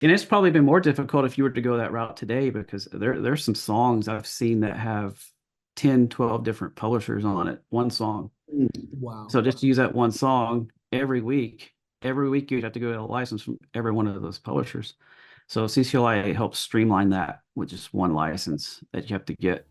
And it's probably been more difficult if you were to go that route today because there's some songs I've seen that have 10, 12 different publishers on it, one song. Wow. So just to use that one song every week you'd have to go get a license from every one of those publishers. So CCLI helps streamline that with just one license that you have to get.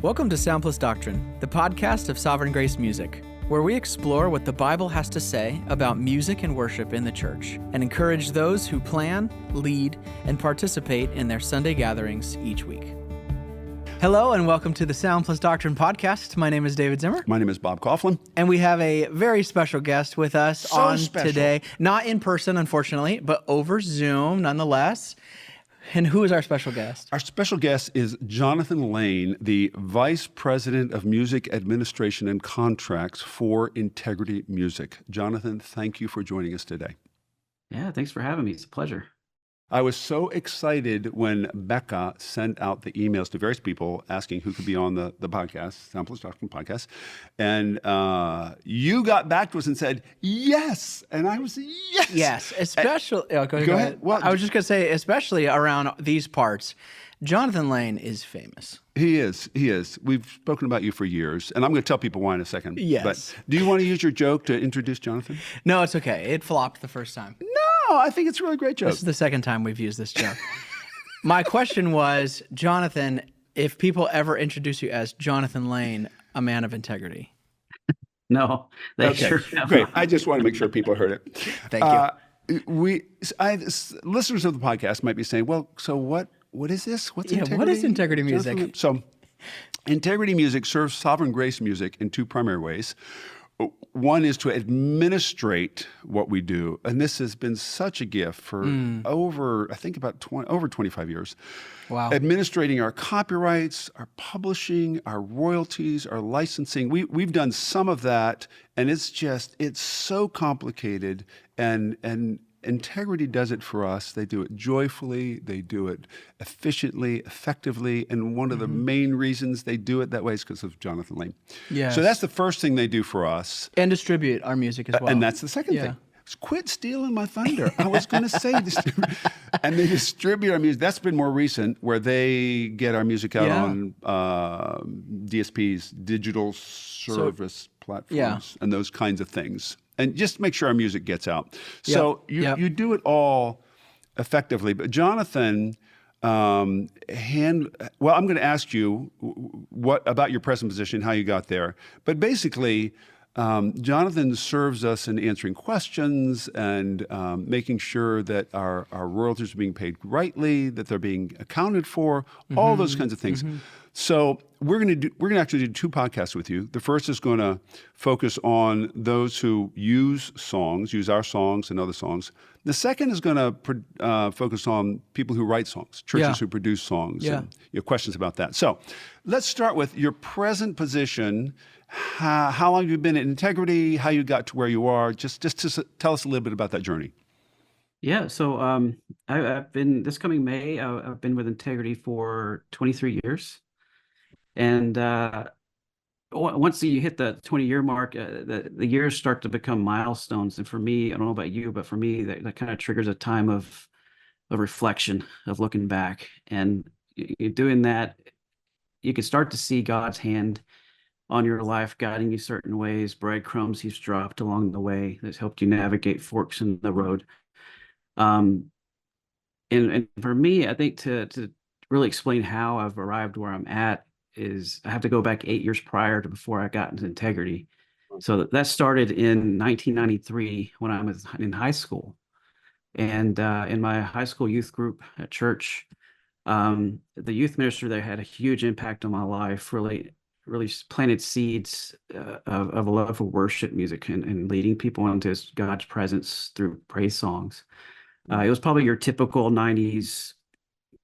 Welcome to Sound Plus Doctrine, the podcast of Sovereign Grace Music, where we explore what the Bible has to say about music and worship in the church and encourage those who plan, lead, and participate in their Sunday gatherings each week. Hello and welcome to the Sound Plus Doctrine podcast. My name is David Zimmer. My name is Bob Coughlin. And we have a very special guest with us today. Not in person, unfortunately, but over Zoom nonetheless. And who is our special guest? Our special guest is Jonathan Lane, the Vice President of Music Administration and Contracts for Integrity Music. Jonathan, thank you for joining us today. Yeah, thanks for having me. It's a pleasure. I was so excited when Becca sent out the emails to various people asking who could be on the podcast, Sound Plus Doctrine podcast. And you got back to us and said, yes. And I was, yes. Yes, especially. Go ahead. Well, I was just going to say, especially around these parts, Jonathan Lane is famous. He is. We've spoken about you for years, and I'm going to tell people why in a second. Yes. But do you want to use your joke to introduce Jonathan? No, it's okay. It flopped the first time. No, I think it's a really great joke. This is the second time we've used this joke. My question was, Jonathan, if people ever introduce you as Jonathan Lane, a man of integrity. No, they sure have. Great. I just want to make sure people heard it. Thank you. Listeners of the podcast might be saying, well, so what is this? What's integrity? What is integrity music? Jonathan? So integrity music serves Sovereign Grace Music in two primary ways. One is to administrate what we do, and this has been such a gift for over 25 years. Wow. Administrating our copyrights, our publishing, our royalties, our licensing. We've done some of that, and it's so complicated, and Integrity does it for us. They do it joyfully. They do it efficiently, effectively. And one of the main reasons they do it that way is because of Jonathan Lane. Yes. So that's the first thing they do for us. And distribute our music as well. And that's the second thing. Quit stealing my thunder. I was going to say, and they distribute our music. That's been more recent, where they get our music out on DSPs, digital service platforms, and those kinds of things. And just make sure our music gets out. So you do it all effectively. But Jonathan, I'm going to ask you what about your present position, how you got there. But basically, Jonathan serves us in answering questions and making sure that our royalties are being paid rightly, that they're being accounted for, all those kinds of things. So we're going to actually do two podcasts with you. The first is going to focus on those who use our songs and other songs. The second is going to focus on people who write songs, churches who produce songs, and your questions about that. So let's start with your present position. How long have you been at Integrity? How you got to where you are? Just to tell us a little bit about that journey. Yeah, so I've been, this coming May, I've been with Integrity for 23 years. And once you hit the 20-year mark, the years start to become milestones. And for me, I don't know about you, but for me, that kind of triggers a time of reflection, of looking back. And you're doing that, you can start to see God's hand on your life, guiding you certain ways, breadcrumbs he's dropped along the way that's helped you navigate forks in the road. And for me, I think to really explain how I've arrived where I'm at is I have to go back 8 years prior to before I got into Integrity. So that started in 1993 when I was in high school. And in my high school youth group at church, the youth minister there had a huge impact on my life, really planted seeds of a love for worship music and leading people into God's presence through praise songs. It was probably your typical 90s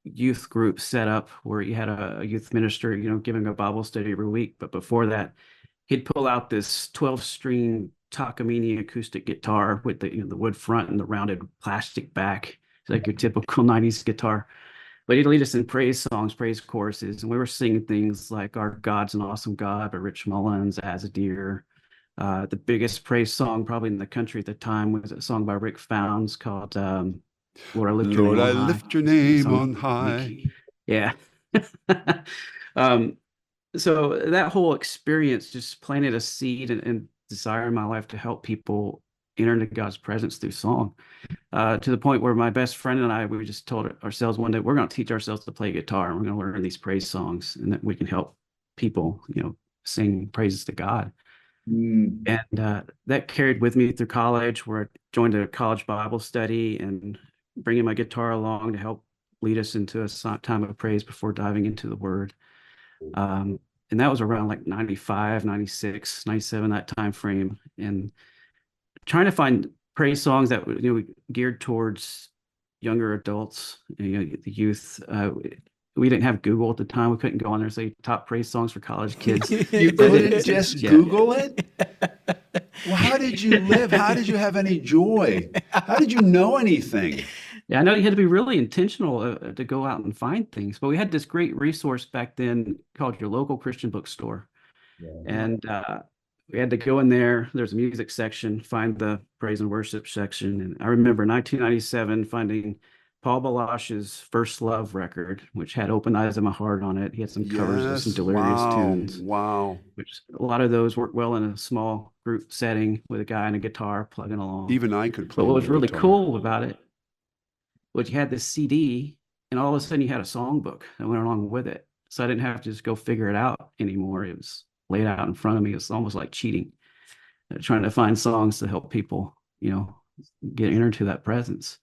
youth group setup where you had a youth minister, giving a Bible study every week. But before that, he'd pull out this 12-string Takamine acoustic guitar with the wood front and the rounded plastic back. It's like your typical 90s guitar. But he'd lead us in praise songs, praise choruses, and we were singing things like Our God's an Awesome God by Rich Mullins, As a Deer. The biggest praise song probably in the country at the time was a song by Rick Founds called Lord, I lift your Lord, name on I high. lift your The name song, on high. yeah. um, so that whole experience just planted a seed and desire in my life to help people enter into God's presence through song. To the point where my best friend and I, we just told ourselves one day, we're going to teach ourselves to play guitar, and we're going to learn these praise songs, and that we can help people, sing praises to God. Mm. And that carried with me through college, where I joined a college Bible study and bringing my guitar along to help lead us into a time of praise before diving into the Word. And that was around like 95, 96, 97, that time frame. And trying to find praise songs that geared towards younger adults, the youth. We didn't have Google at the time. We couldn't go on there and say top praise songs for college kids. You So couldn't just yeah. Google it? Well, how did you live? How did you have any joy? How did you know anything? Yeah, I know you had to be really intentional to go out and find things, but we had this great resource back then called your local Christian bookstore. And we had to go in there. There's a music section, find the praise and worship section. And I remember 1997 finding Paul Balash's First Love record, which had Open Eyes of My Heart on it. He had some covers of some Yes. Delirious Wow. tunes, Wow. which a lot of those work well in a small group setting with a guy and a guitar plugging along. Even I could play But what was really guitar. cool about it was you had this CD, and all of a sudden you had a songbook that went along with it. So I didn't have to just go figure it out anymore. It was laid out in front of me. It's almost like cheating, trying to find songs to help people, get into that presence.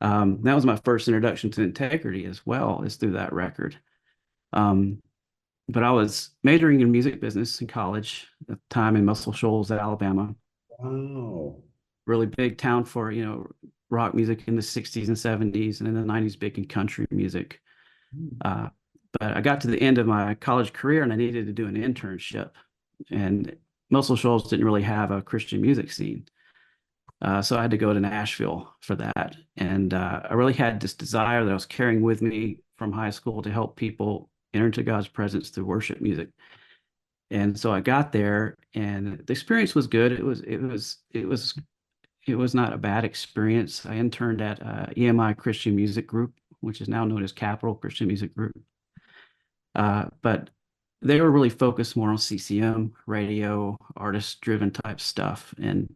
That was my first introduction to integrity as well, is through that record. But I was majoring in music business in college at the time in Muscle Shoals, Alabama. Wow. Really big town for, rock music in the 60s and 70s, and in the 90s, big in country music. But I got to the end of my college career and I needed to do an internship. And Muscle Shoals didn't really have a Christian music scene. So I had to go to Nashville for that. And I really had this desire that I was carrying with me from high school to help people enter into God's presence through worship music. And so I got there, and the experience was good. It was not a bad experience. I interned at EMI Christian Music Group, which is now known as Capital Christian Music Group. But they were really focused more on CCM, radio, artist-driven type stuff. And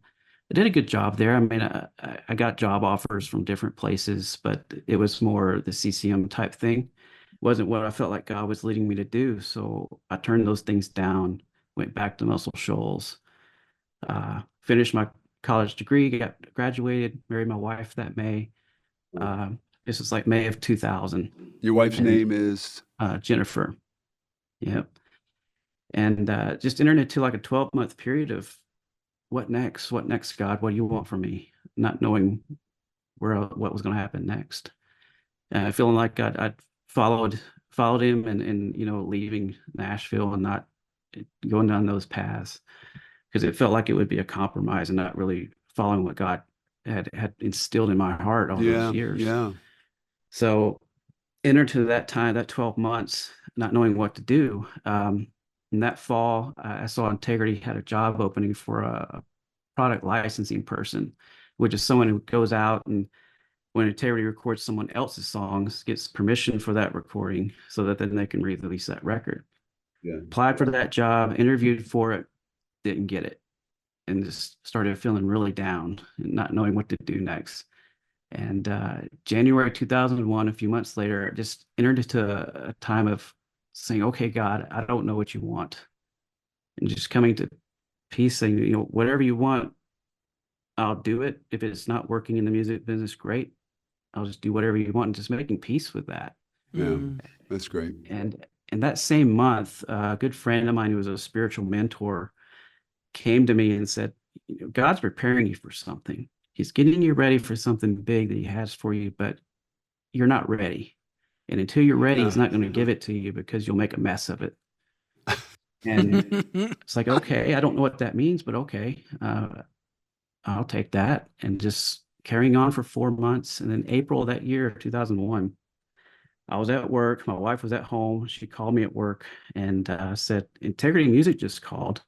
I did a good job there. I mean, I got job offers from different places, but it was more the CCM type thing. It wasn't what I felt like God was leading me to do. So I turned those things down, went back to Muscle Shoals, finished my college degree, got graduated, married my wife that May. This is like May of 2000. Your wife's name is? Jennifer. Yep. And just entered into like a 12-month period of what next? What next, God? What do you want from me? Not knowing what was going to happen next. Feeling like I'd followed him and leaving Nashville and not going down those paths, because it felt like it would be a compromise and not really following what God had instilled in my heart all those years. Yeah. So entered to that time, that 12 months, not knowing what to do. In that fall, I saw Integrity had a job opening for a product licensing person, which is someone who goes out and when Integrity records someone else's songs, gets permission for that recording so that then they can release that record. Yeah. Applied for that job, interviewed for it, didn't get it, and just started feeling really down and not knowing what to do next. And January 2001, a few months later, just entered into a time of saying, okay, God, I don't know what you want. And just coming to peace, saying, whatever you want, I'll do it. If it's not working in the music business, great. I'll just do whatever you want, and just making peace with that. Yeah, that's great. And that same month, a good friend of mine who was a spiritual mentor came to me and said, God's preparing you for something. He's getting you ready for something big that he has for you, but you're not ready. And until you're ready, he's not going to give it to you because you'll make a mess of it. And it's like, okay, I don't know what that means, but okay, I'll take that. And just carrying on for 4 months. And then April of that year, 2001, I was at work. My wife was at home. She called me at work and said, Integrity Music just called.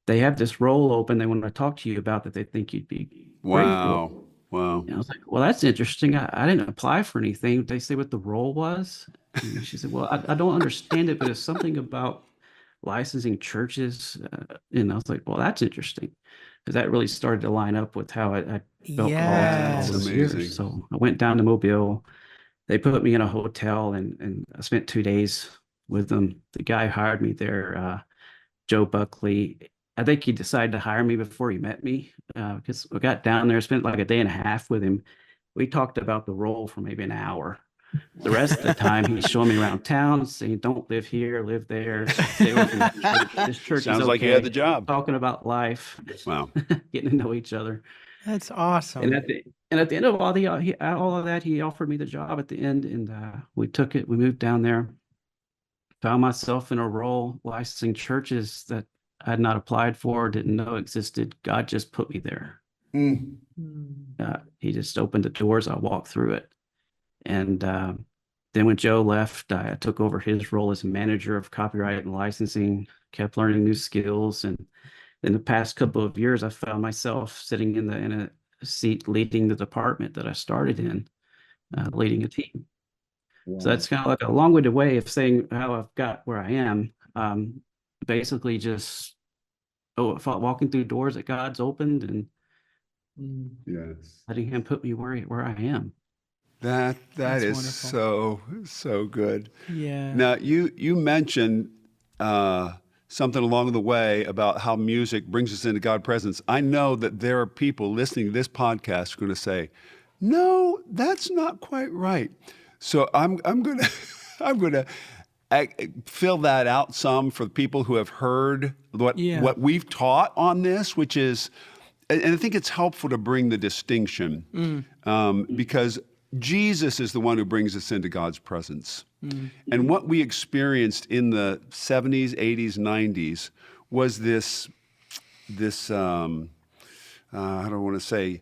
They have this role open they want to talk to you about that they think you'd be great for. Wow. And I was like, well, that's interesting. I didn't apply for anything. Did they say what the role was? And she said, well, I don't understand it, but it's something about licensing churches. And I was like, well, that's interesting. Because that really started to line up with how I felt called all That's those Yes. amazing. years. So I went down to Mobile. They put me in a hotel and I spent 2 days with them. The guy who hired me there, Joe Buckley. I think he decided to hire me before he met me because we got down there, spent like a day and a half with him. We talked about the role for maybe an hour. The rest of the time, he's showing me around town, saying, "Don't live here, live there. Stay away from this church. This church is Sounds like you had the okay." job. Talking about life, Wow. getting to know each other. That's And awesome. at the end of all of that, he offered me the job at the end, and we took it. We moved down there. Found myself in a role licensing churches that I had not applied for, didn't know existed. God just put me there. Mm. He just opened the doors. I walked through it. And then when Joe left, I took over his role as manager of copyright and licensing, kept learning new skills. And in the past couple of years, I found myself sitting in a seat leading the department that I started in, leading a team. So that's kind of like a long-winded way of saying how I've got where I am. Basically, just walking through doors that God's opened and Yes. letting Him put me where I am. That That's is wonderful. so good. Yeah. Now you mentioned something along the way about how music brings us into God's presence. I know that there are people listening to this podcast who are going to say, "No, that's not quite right." So I'm going to I'm going to fill that out some for the people who have heard what we've taught on this, which is, and I think it's helpful to bring the distinction because Jesus is the one who brings us into God's presence. And what we experienced in the 70s, 80s, 90s was this I don't want to say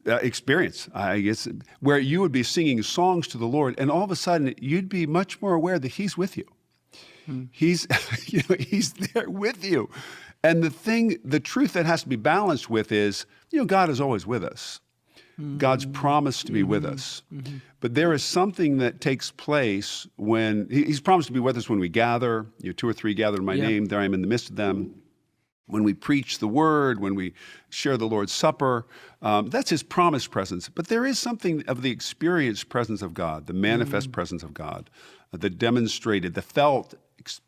experience, I guess, where you would be singing songs to the Lord, and all of a sudden you'd be much more aware that He's with you. He's, He's there with you. And the truth that has to be balanced with is, God is always with us. God's promised to be with us. But there is something that takes place when He's promised to be with us when we gather. 2 or 3 gather in my name, there I am in the midst of them. When we preach the word, when we share the Lord's Supper, that's His promised presence. But there is something of the experienced presence of God, the manifest presence of God, the demonstrated, the felt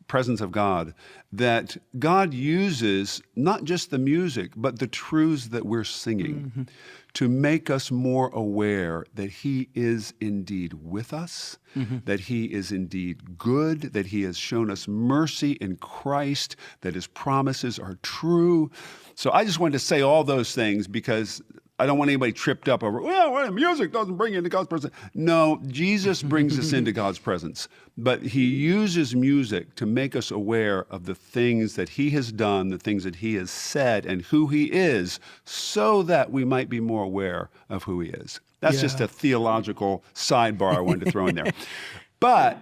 presence of God, that God uses not just the music, but the truths that we're singing to make us more aware that He is indeed with us, that He is indeed good, that He has shown us mercy in Christ, that His promises are true. So I just wanted to say all those things because I don't want anybody tripped up over, well, music doesn't bring you into God's presence. No, Jesus brings us into God's presence, but He uses music to make us aware of the things that He has done, the things that He has said, and who He is, so that we might be more aware of who He is. That's just a theological sidebar I wanted to throw in there. But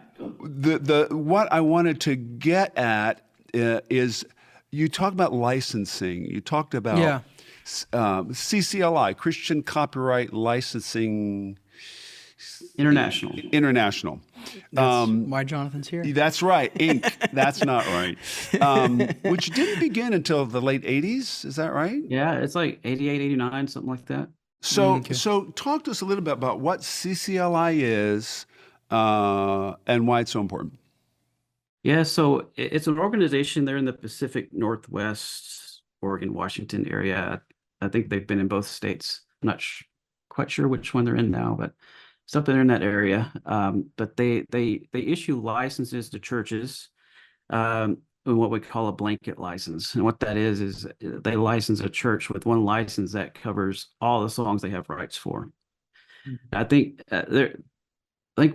what I wanted to get at is you talked about licensing. You talked about CCLI, Christian Copyright Licensing International. That's why Jonathan's here. That's right, Inc. That's not right. Which didn't begin until the late 80s, is that right? Yeah, it's like 88, 89, something like that. So talk to us a little bit about what CCLI is and why it's so important. Yeah, so it's an organization there in the Pacific Northwest, Oregon, Washington area. I think they've been in both states. I'm not quite sure which one they're in now, but it's up there in that area. But they issue licenses to churches, what we call a blanket license. And what that is they license a church with one license that covers all the songs they have rights for. I think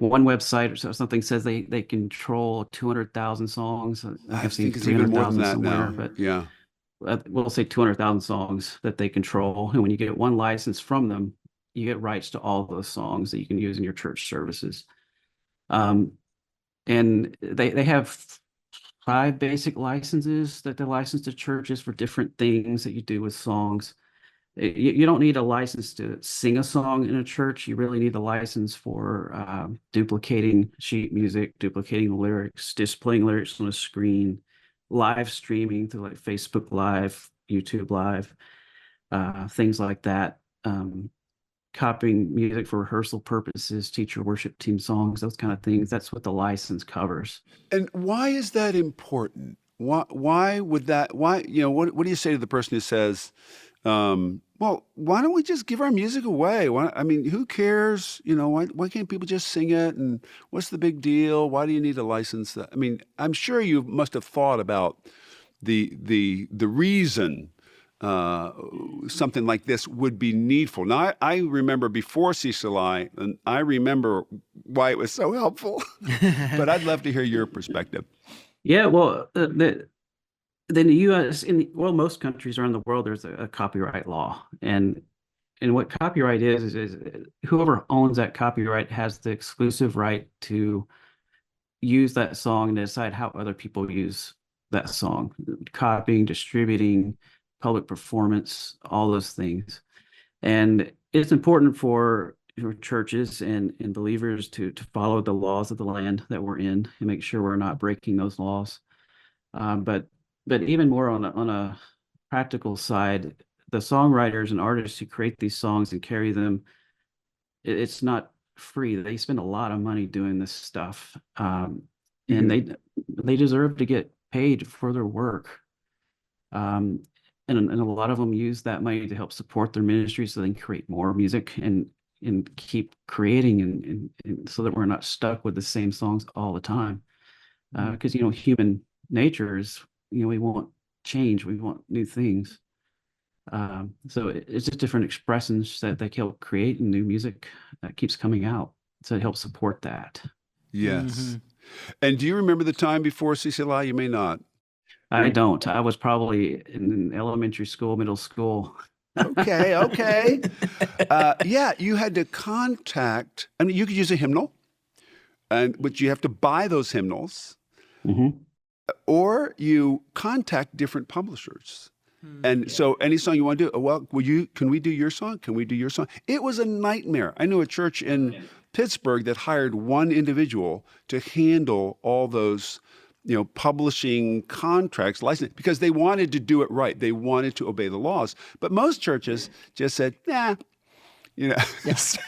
one website or something says they control 200,000 songs. I've seen 300,000 somewhere, but yeah. We'll say 200,000 songs that they control. And when you get one license from them, you get rights to all those songs that you can use in your church services. And they have 5 basic licenses that they license to churches for different things that you do with songs. You don't need a license to sing a song in a church. You really need a license for duplicating sheet music, duplicating the lyrics, displaying lyrics on a screen, live streaming through like Facebook Live, YouTube Live, things like that. Copying music for rehearsal purposes, teacher worship team songs, those kind of things. That's what the license covers. And why is that important? Why would that? Why, what do you say to the person who says, well, why don't we just give our music away? I mean, who cares? Why can't people just sing it? And what's the big deal? Why do you need a license? I mean, I'm sure you must have thought about the reason something like this would be needful. Now, I remember before CCLI, and I remember why it was so helpful, but I'd love to hear your perspective. Yeah, well, in the U.S., most countries around the world, there's a copyright law, and what copyright is whoever owns that copyright has the exclusive right to use that song and decide how other people use that song, copying, distributing, public performance, all those things. And it's important for churches and believers to follow the laws of the land that we're in and make sure we're not breaking those laws. But even more on a practical side, the songwriters and artists who create these songs and carry them, it's not free. They spend a lot of money doing this stuff, and they deserve to get paid for their work. And a lot of them use that money to help support their ministry so they can create more music and keep creating and so that we're not stuck with the same songs all the time. Because, human nature is, we want change, we want new things. So it's just different expressions that they help create and new music that keeps coming out. So it helps support that. Yes. Mm-hmm. And do you remember the time before CCLI? You may not. I don't. I was probably in elementary school, middle school. Okay. Yeah, you had to contact, I mean, you could use a hymnal, but you have to buy those hymnals, or you contact different publishers. And so any song you want to do, well, can we do your song? Can we do your song? It was a nightmare. I knew a church in Pittsburgh that hired one individual to handle all those publishing contracts, license, because they wanted to do it right. They wanted to obey the laws. But most churches just said, nah, Yes.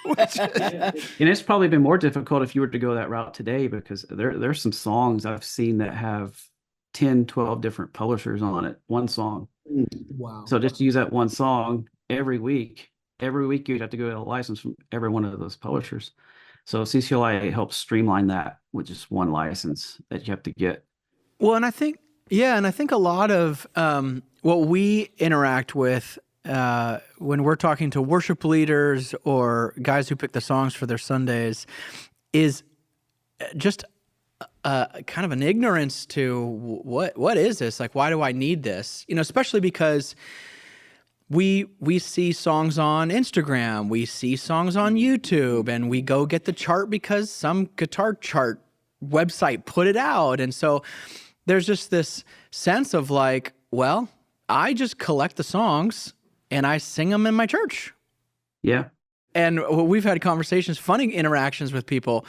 And it's probably been more difficult if you were to go that route today, because there's some songs I've seen that have 10, 12 different publishers on it, one song. Wow. So just to use that one song every week you'd have to go get a license from every one of those publishers. So CCLI helps streamline that with just one license that you have to get. Well, and I think a lot of what we interact with when we're talking to worship leaders or guys who pick the songs for their Sundays is just kind of an ignorance to what is this? Like, why do I need this? Especially because we see songs on Instagram, we see songs on YouTube, and we go get the chart because some guitar chart website put it out. And so there's just this sense of like, well, I just collect the songs and I sing them in my church. Yeah. And we've had conversations, funny interactions with people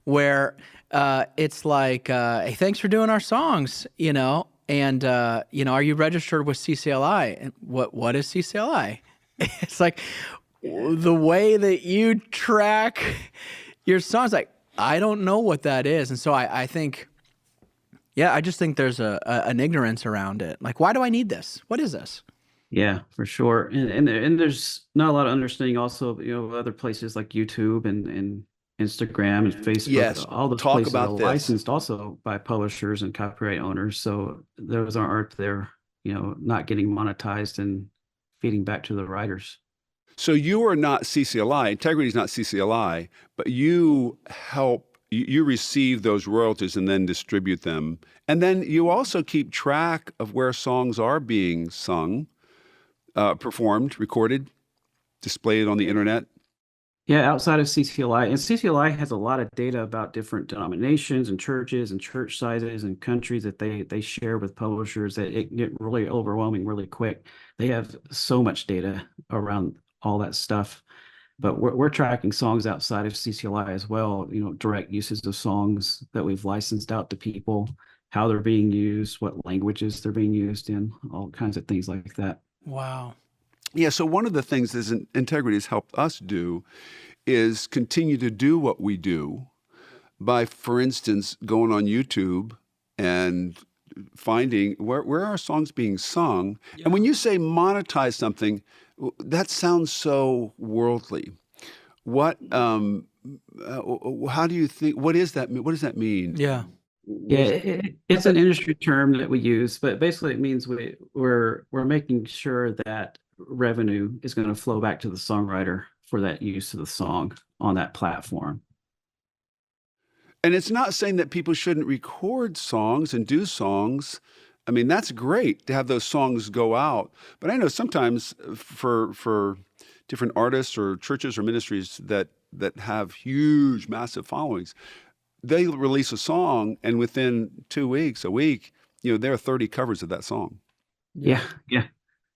where it's like, hey, thanks for doing our songs, and, are you registered with CCLI? And what is CCLI? It's like the way that you track your songs, like, I don't know what that is. And so I think, I just think there's an ignorance around it. Like, why do I need this? What is this? Yeah, for sure. And there's not a lot of understanding also, other places like YouTube and Instagram and Facebook. Yes. All those Talk places about are this. Licensed also by publishers and copyright owners. So those aren't there, not getting monetized and feeding back to the writers. So you are not CCLI, Integrity is not CCLI, but you receive those royalties and then distribute them. And then you also keep track of where songs are being sung, performed, recorded, displayed on the internet. Yeah, outside of CCLI, and CCLI has a lot of data about different denominations and churches and church sizes and countries that they share with publishers that it get really overwhelming really quick. They have so much data around all that stuff, but we're tracking songs outside of CCLI as well. Direct uses of songs that we've licensed out to people, how they're being used, what languages they're being used in, all kinds of things like that. Wow. Yeah, so one of the things that Integrity has helped us do is continue to do what we do by, for instance, going on YouTube and finding where are songs being sung. Yeah. And when you say monetize something, that sounds so worldly. What, how do you think, what is that? What does that mean? Yeah. Yeah, it's an industry term that we use, but basically it means we're making sure that revenue is going to flow back to the songwriter for that use of the song on that platform. And it's not saying that people shouldn't record songs and do songs. I mean, that's great to have those songs go out. But I know sometimes for different artists or churches or ministries that have huge, massive followings, they release a song and within 2 weeks, a week, there are 30 covers of that song. Yeah.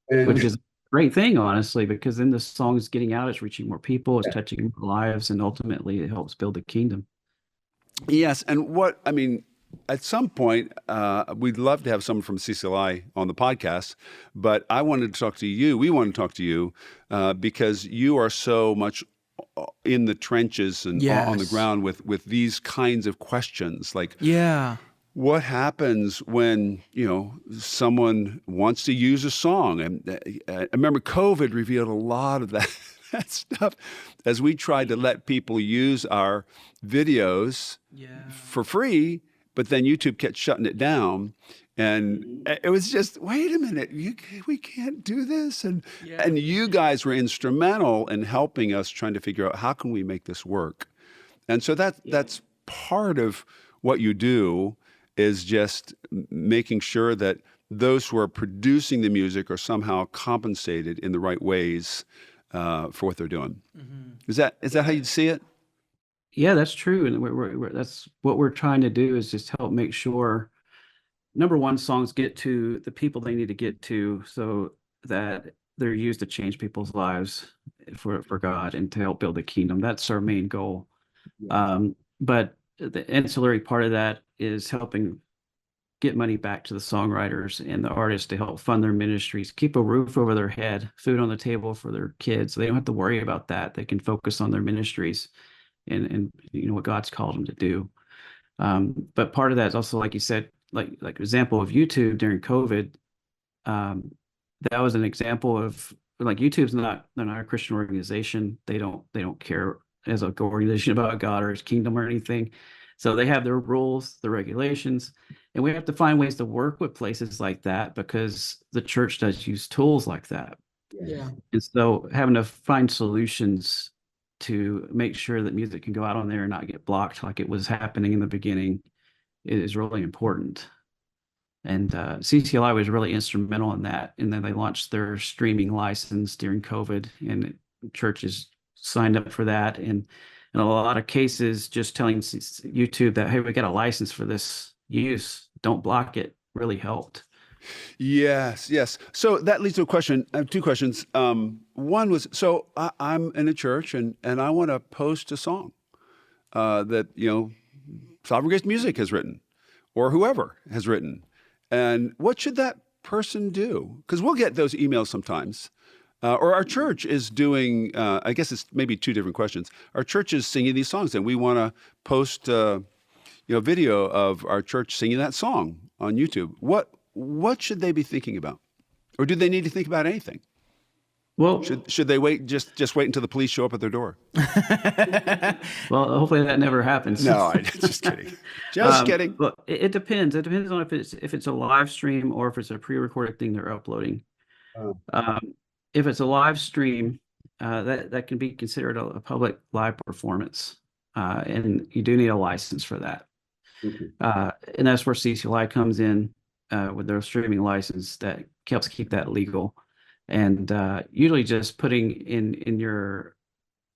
Which is a great thing, honestly, because then the song is getting out, it's reaching more people, it's touching more lives, and ultimately it helps build the kingdom. Yes, and at some point, we'd love to have someone from CCLI on the podcast, but I wanted to talk to you. We want to talk to you because you are so much in the trenches and on the ground with these kinds of questions. Like, what happens when someone wants to use a song? And I remember COVID revealed a lot of that stuff as we tried to let people use our videos for free, but then YouTube kept shutting it down. And it was just, wait a minute, we can't do this. And you guys were instrumental in helping us trying to figure out how can we make this work. And so that's part of what you do, is just making sure that those who are producing the music are somehow compensated in the right ways for what they're doing. Mm-hmm. Is that how you see it? Yeah, that's true. And that's what we're trying to do, is just help make sure, number one, songs get to the people they need to get to so that they're used to change people's lives for God and to help build the kingdom. That's our main goal. But the ancillary part of that is helping get money back to the songwriters and the artists to help fund their ministries, keep a roof over their head, food on the table for their kids. They don't have to worry about that. They can focus on their ministries and what God's called them to do. But part of that is also, like you said, like example of YouTube during COVID. That was an example of, like, they're not a Christian organization. They don't care as an organization about God or his kingdom or anything. So they have their rules, the regulations, and we have to find ways to work with places like that because the church does use tools like that. Yeah. And so having to find solutions to make sure that music can go out on there and not get blocked like it was happening in the beginning is really important. And CCLI was really instrumental in that. And then they launched their streaming license during COVID, and churches signed up for that. And in a lot of cases, just telling YouTube that, hey, we got a license for this use, don't block it, really helped. Yes. So that leads to a question. I have two questions. One was, so I'm in a church and I want to post a song that, SovereignGraceMusic has written or whoever has written. And what should that person do? Because we'll get those emails sometimes. Or our church is doing, I guess it's maybe two different questions. Our church is singing these songs and we want to post video of our church singing that song on YouTube. What should they be thinking about? Or do they need to think about anything? Well, should they wait just wait until the police show up at their door? Well, hopefully that never happens. No, I'm just kidding. Just kidding. Well, it depends. It depends on if it's a live stream or if it's a pre-recorded thing they're uploading. If it's a live stream, that can be considered a public live performance, and you do need a license for that. And that's where CCLI comes in with their streaming license that helps keep that legal. And usually just putting in your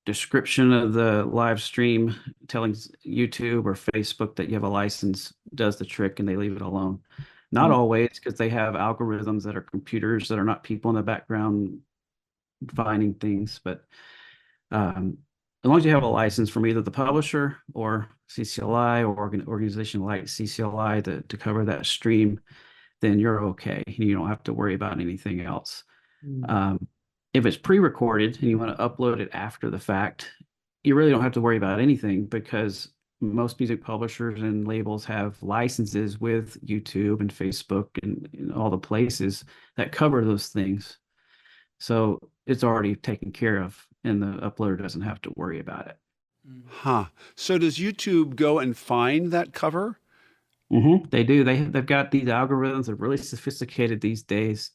description of the live stream, telling YouTube or Facebook that you have a license does the trick, and they leave it alone. Not always, because they have algorithms that are computers that are not people in the background finding things. But as long as you have a license from either the publisher or CCLI or organization like CCLI to cover that stream, then you're okay. You don't have to worry about anything else. If it's pre-recorded and you want to upload it after the fact, you really don't have to worry about anything, because most music publishers and labels have licenses with YouTube and Facebook and all the places that cover those things. So it's already taken care of, and the uploader doesn't have to worry about it. Huh. So does YouTube go and find that cover? They do. They've got these algorithms that are really sophisticated these days.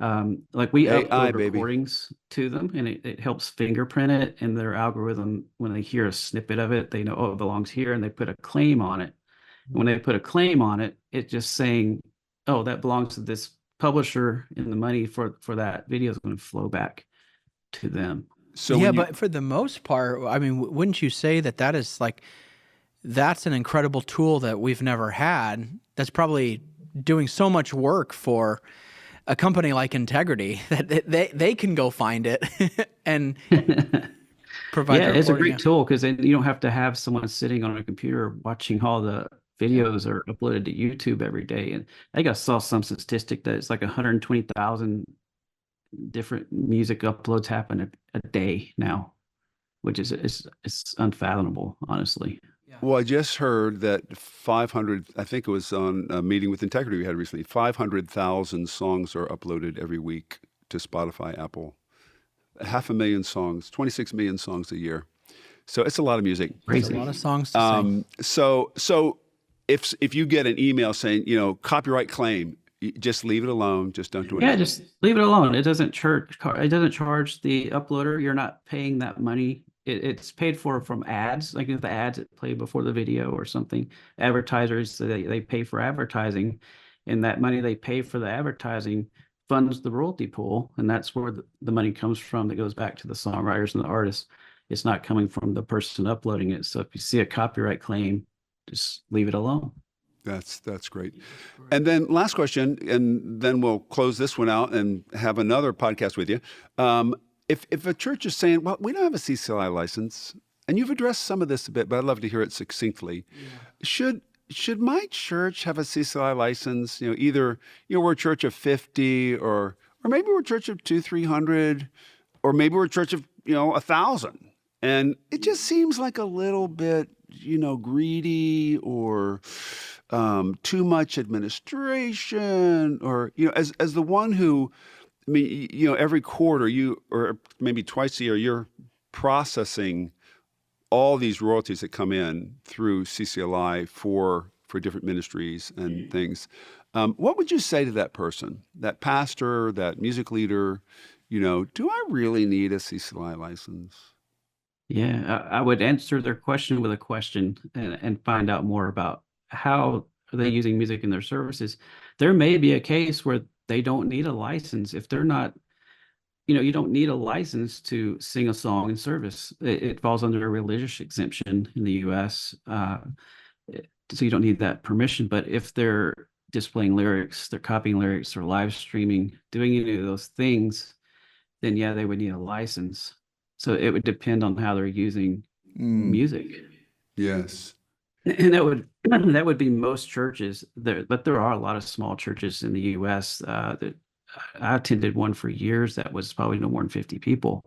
Like we AI, upload baby. recordings to them, and it helps fingerprint it. And their algorithm, when they hear a snippet of it, they know, oh, it belongs here, and they put a claim on it. And when they put a claim on it, it's just saying, oh, that belongs to this publisher, and the money for that video is going to flow back to them. So yeah, but for the most part, I mean, wouldn't you say that that's an incredible tool that we've never had? That's probably doing so much work for a company like Integrity that they can go find it and provide. Yeah, it's a great tool, because then you don't have to have someone sitting on a computer watching all the videos are uploaded to YouTube every day. And I think I saw some statistic that it's like 120,000 different music uploads happen a day now, which is it's unfathomable, honestly. Well, I just heard that 500, I think it was on a meeting with Integrity we had recently, 500,000 songs are uploaded every week to Spotify, Apple. 500,000 songs, 26 million songs a year. So it's a lot of music. It's a lot of songs to sing. So if you get an email saying, copyright claim, just leave it alone. Just don't do it. Yeah, just leave it alone. It doesn't charge the uploader. You're not paying that money. It's paid for from ads, like if the ads that play before the video or something. Advertisers, they pay for advertising, and that money they pay for the advertising funds the royalty pool, and that's where the money comes from, that goes back to the songwriters and the artists. It's not coming from the person uploading it. So if you see a copyright claim, just leave it alone. That's great. And then last question, and then we'll close this one out and have another podcast with you. If a church is saying, well, we don't have a CCLI license, and you've addressed some of this a bit, but I'd love to hear it succinctly. Yeah. Should my church have a CCLI license? Either we're a church of 50, or maybe we're a church of 200-300, or maybe we're a church of 1,000, and it just seems like a little bit greedy, or too much administration, or as the one who, I mean, every quarter or maybe twice a year, you're processing all these royalties that come in through CCLI for different ministries and things. What would you say to that person, that pastor, that music leader? Do I really need a CCLI license? Yeah, I would answer their question with a question and find out more about how are they using music in their services. There may be a case where they don't need a license. If they're not, you don't need a license to sing a song in service. It falls under a religious exemption in the U.S., so you don't need that permission. But if they're displaying lyrics, they're copying lyrics, or live streaming, doing any of those things, then yeah, they would need a license. So it would depend on how they're using music. Yes. And that would be most churches there, but there are a lot of small churches in the U.S. That I attended one for years that was probably no more than 50 people,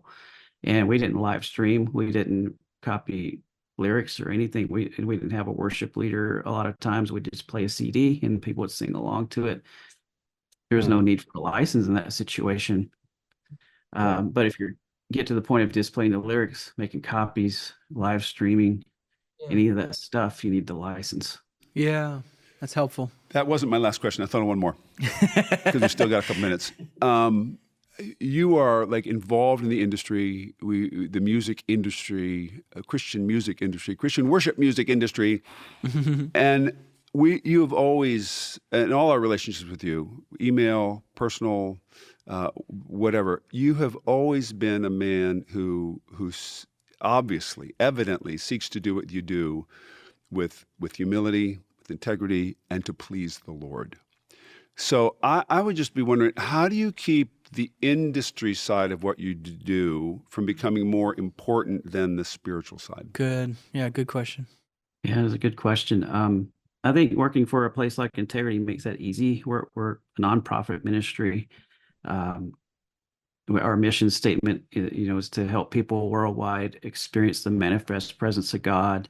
and we didn't live stream, we didn't copy lyrics or anything. We didn't have a worship leader. A lot of times we just play a CD and people would sing along to it. There was no need for a license in that situation. But if you get to the point of displaying the lyrics, making copies, live streaming, any of that stuff, you need the license. Yeah, that's helpful. That wasn't my last question. I thought of one more because we still got a couple minutes. You are involved in the industry, the music industry, Christian music industry, Christian worship music industry, and you have always, in all our relationships with you, email, personal, whatever, you have always been a man who obviously, evidently seeks to do what you do with humility, with integrity, and to please the Lord. So I would just be wondering, how do you keep the industry side of what you do from becoming more important than the spiritual side? Good. Yeah, good question. Yeah, that's a good question. I think working for a place like Integrity makes that easy. We're a nonprofit ministry. Our mission statement, is to help people worldwide experience the manifest presence of God,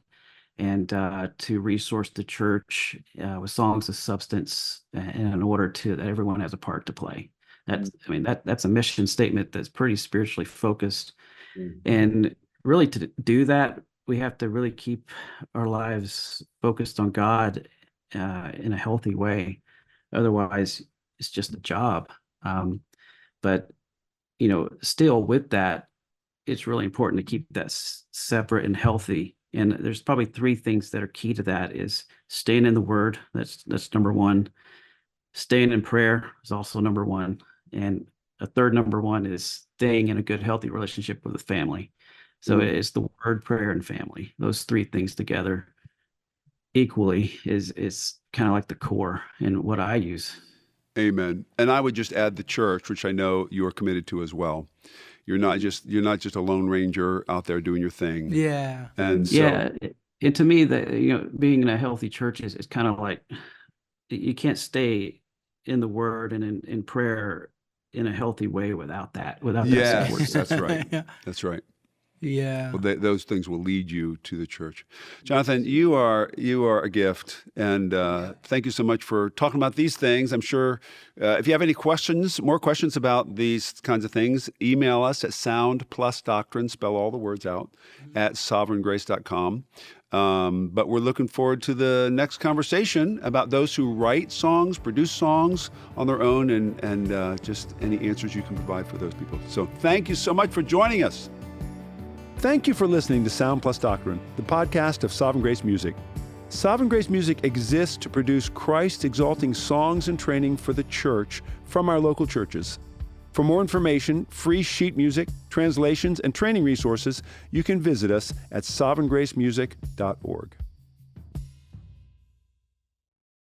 and to resource the church with songs of substance, in order that everyone has a part to play. That's a mission statement that's pretty spiritually focused. And really, to do that, we have to really keep our lives focused on God in a healthy way. Otherwise, it's just a job. But still with that, it's really important to keep that separate and healthy. And there's probably three things that are key to that: is staying in the Word. That's number one. Staying in prayer is also number one. And a third number one is staying in a good, healthy relationship with the family. So it's the Word, prayer, and family. Those three things together equally is kind of like the core in what I use. Amen. And I would just add the church, which I know you are committed to as well. You're not just a lone ranger out there doing your thing. Yeah. And so, yeah, and to me, being in a healthy church is kind of like, you can't stay in the Word and in prayer in a healthy way without that support. That's right. Yeah. That's right. Yeah. Well, those things will lead you to the church. Jonathan, you are a gift, and thank you so much for talking about these things. I'm sure if you have any more questions about these kinds of things, email us at soundplusdoctrine, spell all the words out, at SovereignGrace.com. But we're looking forward to the next conversation about those who write songs, produce songs on their own, and just any answers you can provide for those people. So thank you so much for joining us. Thank you for listening to Sound Plus Doctrine, the podcast of Sovereign Grace Music. Sovereign Grace Music exists to produce Christ-exalting songs and training for the church from our local churches. For more information, free sheet music, translations, and training resources, you can visit us at SovereignGraceMusic.org.